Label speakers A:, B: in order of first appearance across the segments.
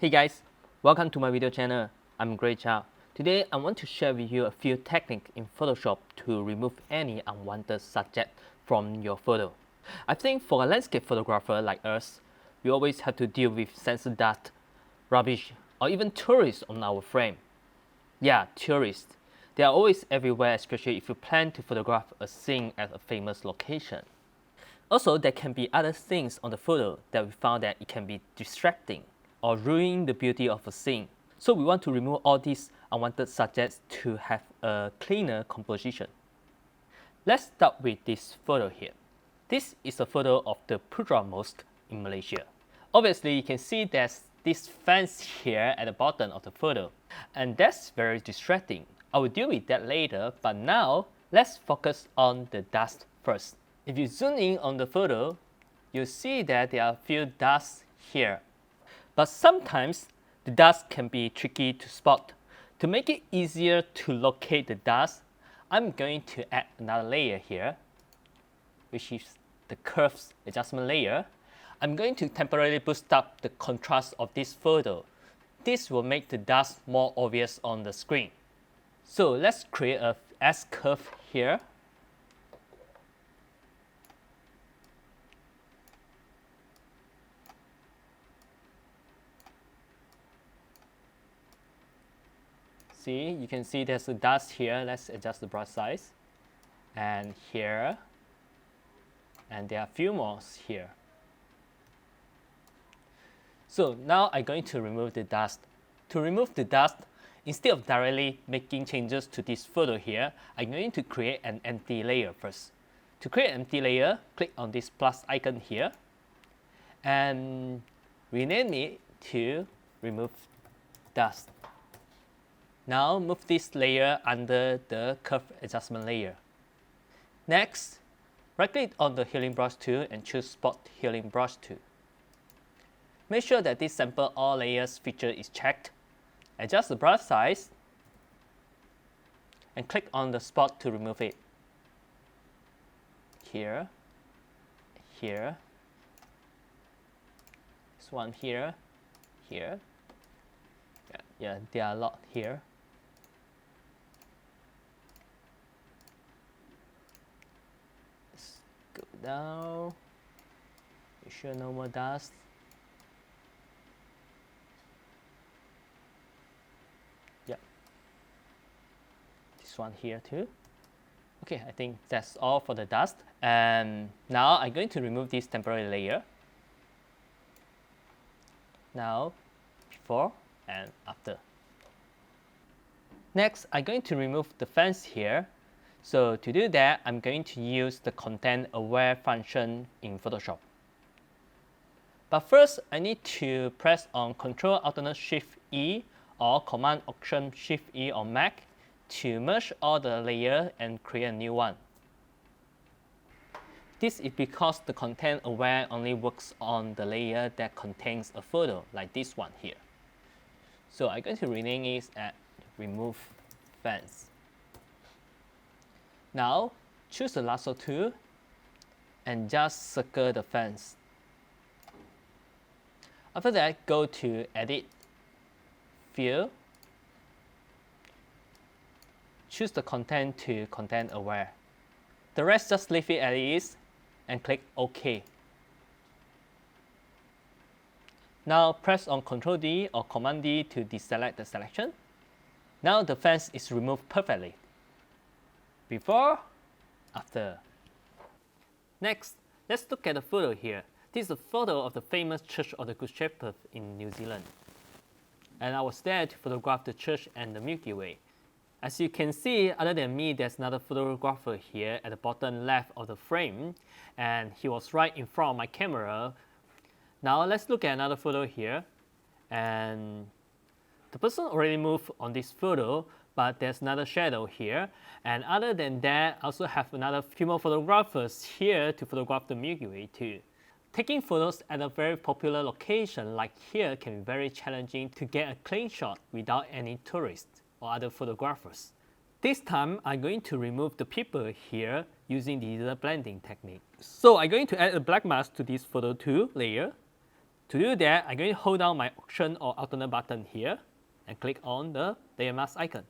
A: Hey guys, welcome to my video channel. I'm Great Chow. Today I want to share with you a few techniques in Photoshop to remove any unwanted subject from your photo. I think for a landscape photographer like us, we always have to deal with censored dust, rubbish, or even tourists on our frame. Yeah, tourists. They are always everywhere, especially if you plan to photograph a scene at a famous location. Also, there can be other things on the photo that we found that it can be distracting or ruin the beauty of a scene. So we want to remove all these unwanted subjects to have a cleaner composition. Let's start with this photo here. This is a photo of the Putra Mosque in Malaysia. Obviously, you can see there's this fence here at the bottom of the photo, and that's very distracting. I will deal with that later, but now let's focus on the dust first. If you zoom in on the photo, you'll see that there are a few dusts here. But sometimes the dust can be tricky to spot. To make it easier to locate the dust, I'm going to add another layer here, which is the curves adjustment layer. I'm going to temporarily boost up the contrast of this photo. This will make the dust more obvious on the screen. So let's create a S-curve here. See, you can see there's a dust here. Let's adjust the brush size. And here. And there are a few more here. So now I'm going to remove the dust. To remove the dust, instead of directly making changes to this photo here, I'm going to create an empty layer first. To create an empty layer, click on this plus icon here and rename it to remove dust. Now move this layer under the curve adjustment layer. Next, right click on the healing brush tool and choose spot healing brush tool. Make sure that this sample all layers feature is checked. Adjust the brush size and click on the spot to remove it. Here, here, this one here, here. Yeah, there are a lot here. Let's go down. Make sure no more dust. Yeah. This one here too. Okay, I think that's all for the dust. And now I'm going to remove this temporary layer. Now, before and after. Next, I'm going to remove the fence here. So to do that, I'm going to use the content aware function in Photoshop. But first, I need to press on Ctrl Alt Shift E or Command Option Shift E on Mac to merge all the layers and create a new one. This is because the content aware only works on the layer that contains a photo, like this one here. So I'm going to rename it as Remove Fence. Now, choose the lasso tool and just circle the fence. After that, go to Edit, Fill, choose the content to Content Aware. The rest just leave it as it is and click OK. Now press on Ctrl D or Command D to deselect the selection. Now the fence is removed perfectly. Before, after. Next, let's look at the photo here. This is a photo of the famous Church of the Good Shepherd in New Zealand. And I was there to photograph the church and the Milky Way. As you can see, other than me, there's another photographer here at the bottom left of the frame, and he was right in front of my camera. Now let's look at another photo here, and the person already moved on this photo, but there's another shadow here. And other than that, I also have another few more photographers here to photograph the Milky Way too. Taking photos at a very popular location like here can be very challenging to get a clean shot without any tourists or other photographers. This time, I'm going to remove the people here using the blending technique. So I'm going to add a black mask to this photo 2 layer. To do that, I'm going to hold down my Option or Alternate button here and click on the layer mask icon.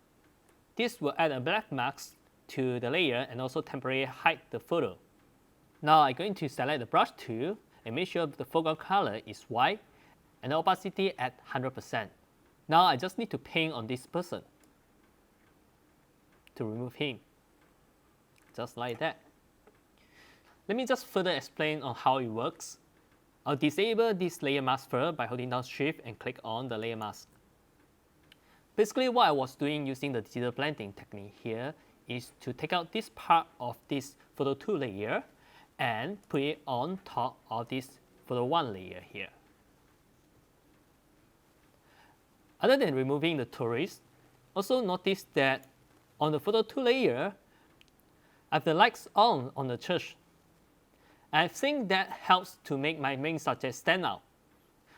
A: This will add a black mask to the layer and also temporarily hide the photo. Now I'm going to select the brush tool and make sure the foreground color is white and the opacity at 100%. Now I just need to paint on this person to remove him, just like that. Let me just further explain on how it works. I'll disable this layer mask first by holding down Shift and click on the layer mask. Basically what I was doing using the digital blending technique here is to take out this part of this photo 2 layer and put it on top of this photo 1 layer here. Other than removing the tourist, also notice that on the photo 2 layer, I have the lights on the church. I think that helps to make my main subject stand out.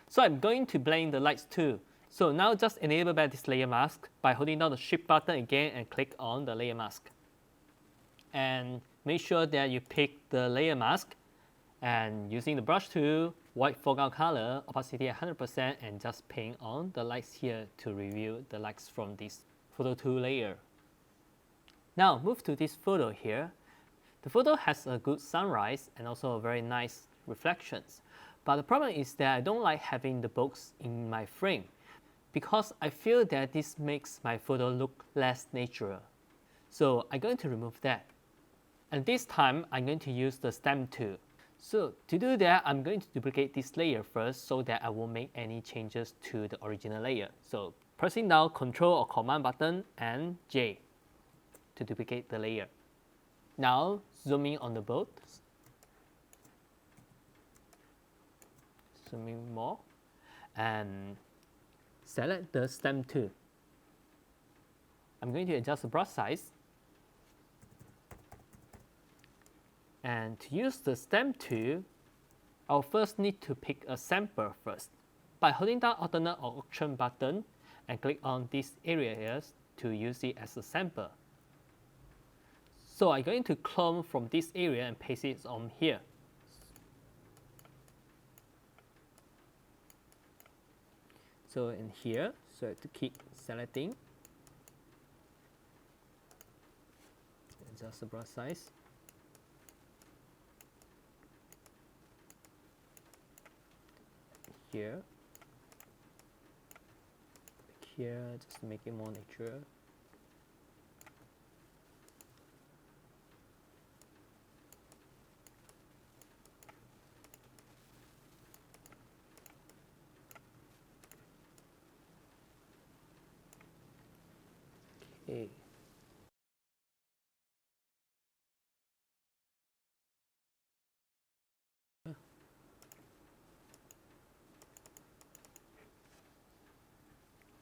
A: So I'm going to blend the lights too. So now just enable back this layer mask by holding down the Shift button again and click on the layer mask. And make sure that you pick the layer mask and using the brush tool, white foreground color, opacity at 100%, and just paint on the lights here to reveal the lights from this photo 2 layer. Now move to this photo here. The photo has a good sunrise and also a very nice reflections. But the problem is that I don't like having the books in my frame because I feel that this makes my photo look less natural. So I'm going to remove that. And this time I'm going to use the stamp tool. So to do that, I'm going to duplicate this layer first so that I won't make any changes to the original layer. So pressing down Ctrl or Command button and J to duplicate the layer. Now zoom in on the boat. Zoom in more and select the stamp tool. I'm going to adjust the brush size. And to use the stamp tool, I'll first need to pick a sample first by holding down Alternate or Option button and click on this area here to use it as a sample. So I'm going to clone from this area and paste it on here. So in here, so I have to keep selecting, adjust the brush size. Here, just to make it more natural. Okay.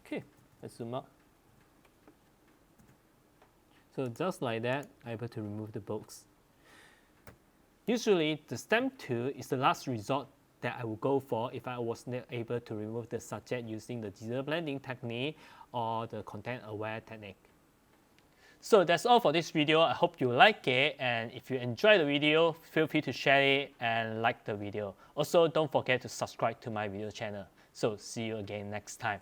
A: Okay, let's zoom out. So just like that, I'm able to remove the books. Usually, the stamp tool is the last resort that I would go for if I was not able to remove the subject using the digital blending technique or the content aware technique. So that's all for this video. I hope you like it, and if you enjoy the video, feel free to share it and like the video. Also, don't forget to subscribe to my video channel. So see you again next time.